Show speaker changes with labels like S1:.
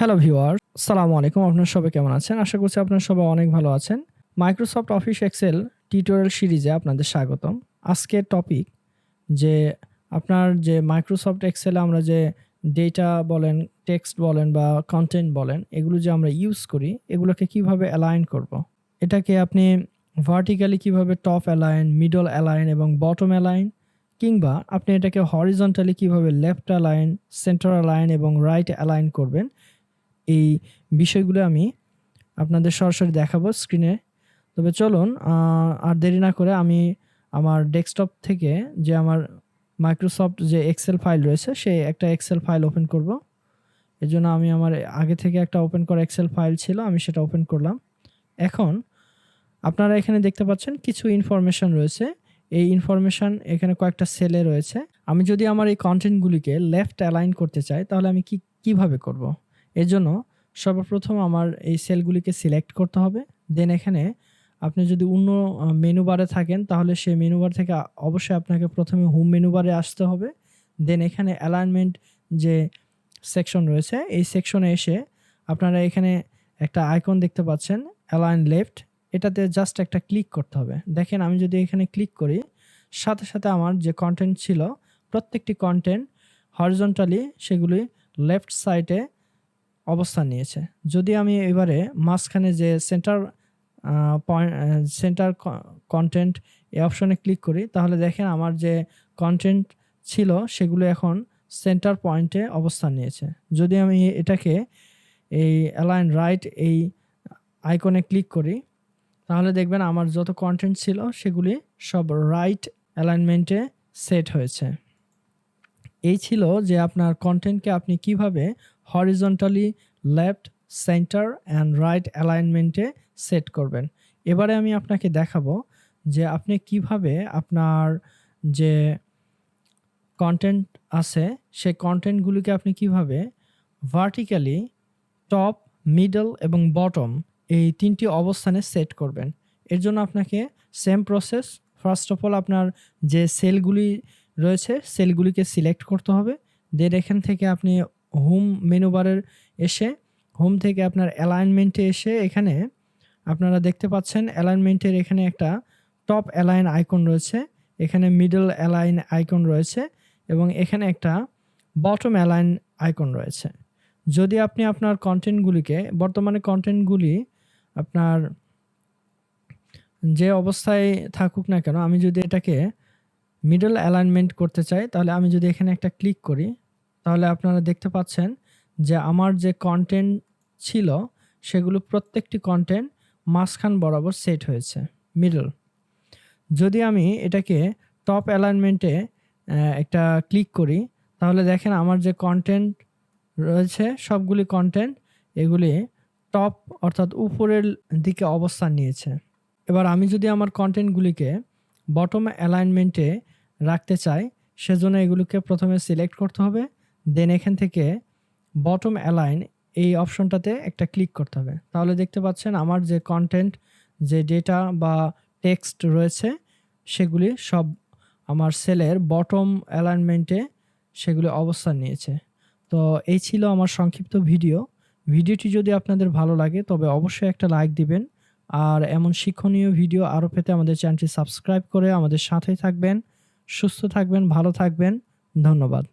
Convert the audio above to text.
S1: Hello viewer, আসসালামু আলাইকুম। আপনারা সবাই কেমন আছেন? আশা করছি আপনারা সবাই অনেক ভালো আছেন। মাইক্রোসফট অফিস এক্সেল টিউটোরিয়াল সিরিজে আপনাদের স্বাগতম। আজকের টপিক যে আপনার যে মাইক্রোসফট এক্সেলে আমরা যে ডেটা বলেন, টেক্সট বলেন বা কনটেন্ট বলেন, এগুলো যে আমরা ইউজ করি, এগুলোকে কিভাবে অ্যালাইন করব। এটাকে আপনি ভার্টিক্যালি কিভাবে টপ অ্যালাইন, মিডল অ্যালাইন এবং বটম অ্যালাইন, কিংবা আপনি এটাকে হরিজন্টালি কিভাবে লেফট অ্যালাইন, সেন্টার অ্যালাইন এবং রাইট অ্যালাইন করবেন, এই বিষয়গুলো আমি আপনাদের সরাসরি দেখাবো স্ক্রিনে। তবে চলুন আর দেরি না করে আমি আমার ডেস্কটপ থেকে যে আমার মাইক্রোসফট যে এক্সেল ফাইল রয়েছে সেই একটা এক্সেল ফাইল ওপেন করব। এর জন্য আমি আমার আগে থেকে একটা ওপেন করা এক্সেল ফাইল ছিল, আমি সেটা ওপেন করলাম। এখন আপনারা এখানে দেখতে পাচ্ছেন কিছু ইনফরমেশন রয়েছে। এই ইনফরমেশন এখানে কয়েকটা সেলে রয়েছে। আমি যদি আমার এই কন্টেন্টগুলিকে লেফট অ্যালাইন করতে চাই তাহলে আমি কিভাবে করব? এর জন্য সর্বপ্রথম আমার এই সেলগুলিকে সিলেক্ট করতে হবে। দেন এখানে আপনি যদি অন্য মেনু বারে থাকেন তাহলে সেই মেনু বার থেকে অবশ্যই আপনাকে প্রথমে হোম মেনু বারে আসতে হবে। দেন এখানে অ্যালাইনমেন্ট যে সেকশন রয়েছে এই সেকশনে এসে আপনারা এখানে একটা আইকন দেখতে পাচ্ছেন, অ্যালাইন লেফট। এটাতে জাস্ট একটা ক্লিক করতে হবে। দেখেন আমি যদি এখানে ক্লিক করি, সাথে সাথে আমার যে কন্টেন্ট ছিল প্রত্যেকটি কন্টেন্ট হরিজন্টালি সেগুলি লেফট সাইডে অবস্থান নিয়েছে। যদি আমি এবারে মাঝখানে যে সেন্টার কন্টেন্ট এই অপশনে ক্লিক করি তাহলে দেখেন আমার যে কন্টেন্ট ছিল সেগুলো এখন সেন্টার পয়েন্টে অবস্থান নিয়েছে। যদি আমি এটাকে এই অ্যালাইন রাইট এই আইকনে ক্লিক করি তাহলে দেখবেন আমার যত কন্টেন্ট ছিল সেগুলি সব রাইট অ্যালাইনমেন্টে সেট হয়েছে। এই ছিল যে আপনার কন্টেন্টকে আপনি কিভাবে horizontally left, centre and right অ্যালাইনমেন্টে সেট করবেন। এবারে আমি আপনাকে দেখাবো যে আপনি কিভাবে আপনার যে কন্টেন্ট আছে সেই কন্টেন্টগুলিকে আপনি কিভাবে ভার্টিক্যালি টপ, মিডল এবং বটম এই তিনটি অবস্থানে সেট করবেন। এর জন্য আপনাকে same process. First of all আপনার যে সেলগুলি রয়েছে সেলগুলিকে সিলেক্ট করতে হবে। দেন এখান থেকে আপনি হোম মেনু বারের এসে হোম থেকে আপনার অ্যালাইনমেন্টে এসে এখানে আপনারা দেখতে পাচ্ছেন অ্যালাইনমেন্টের এখানে একটা টপ অ্যালাইন আইকন রয়েছে, এখানে মিডল অ্যালাইন আইকন রয়েছে এবং এখানে একটা বটম অ্যালাইন আইকন রয়েছে। যদি আপনি আপনার কন্টেন্টগুলিকে বর্তমানে কন্টেন্টগুলি আপনার যে অবস্থায় থাকুক না কেন, আমি যদি এটাকে মিডল অ্যালাইনমেন্ট করতে চাই তাহলে আমি যদি এখানে একটা ক্লিক করি তাহলে আপনারা দেখতে পাচ্ছেন যে আমার যে কন্টেন্ট ছিল সেগুলো প্রত্যেকটি কন্টেন্ট মাঝখান বরাবর সেট হয়েছে, মিডল। যদি আমি এটাকে টপ অ্যালাইনমেন্টে একটা ক্লিক করি তাহলে দেখেন আমার যে কন্টেন্ট রয়েছে সবগুলি কন্টেন্ট এগুলি টপ অর্থাৎ উপরের দিকে অবস্থান নিয়েছে। এবার আমি যদি আমার কন্টেন্টগুলিকে বটম অ্যালাইনমেন্টে রাখতে চাই সেজন্য এগুলোকে প্রথমে সিলেক্ট করতে হবে। দেন এখান থেকে বটম অ্যালাইন এই অপশনটাতে একটা ক্লিক করতে হবে। তাহলে দেখতে পাচ্ছেন আমার যে কন্টেন্ট, যে ডেটা বা টেক্সট রয়েছে সেগুলি সব আমার সেলের বটম অ্যালাইনমেন্টে সেগুলি অবস্থান নিয়েছে। তো এই ছিল আমার সংক্ষিপ্ত ভিডিও। ভিডিওটি যদি আপনাদের ভালো লাগে তবে অবশ্যই একটা লাইক দিবেন। আর এমন শিক্ষণীয় ভিডিও আরও পেতে আমাদের চ্যানেলটি সাবস্ক্রাইব করে আমাদের সাথেই থাকবেন। সুস্থ থাকবেন, ভালো থাকবেন। ধন্যবাদ।